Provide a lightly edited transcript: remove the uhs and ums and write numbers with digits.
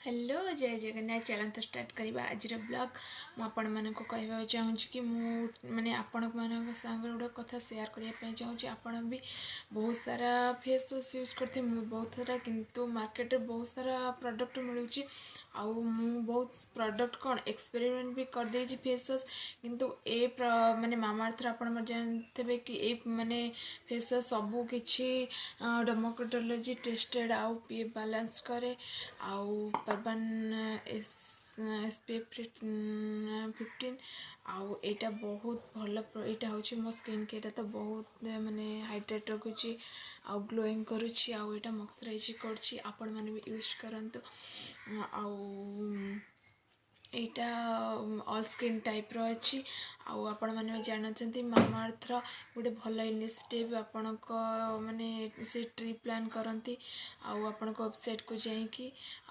hello जय जगन्नाथ चलते start करवा आज ब्लॉग मुझे कहवा चाहूँ कि माने आपण मान संग गोटे कथा शेयर करने चाहूँगी आपण भी बहुत सारा फेस वाश यूज करते बहुत सारा किंतु मार्केट में बहुत सारा प्रोडक्ट मिलूँ आउ बहुत प्रोडक्ट कौन एक्सपेरिमेंट भी कर देछि फेस वाश किंतु ए माने मामाअर्थ आपण जानते कि ए माने फेस वाश सबू किछि डर्माटोलॉजी टेस्टेड आउ पी बैलेंस करे आउ पर्बन SPF 15 आउ एटा बहुत भल यहाँ हूँ मो स्किन के तो बहुत माने हाइड्रेट रखुची आउ ग्लोइंग करुची आउ एटा मॉइस्चराइज करची आपण माने भी यूज करंतु आउ एटा ऑल स्किन टाइप रो अछि आउ आपण माने जानछंती मामाअर्थ रो गोटे भल इनिशिएटिव आपण को माने से ट्रिप प्लान करंती आउ आपण को वेबसाइट को जाई कि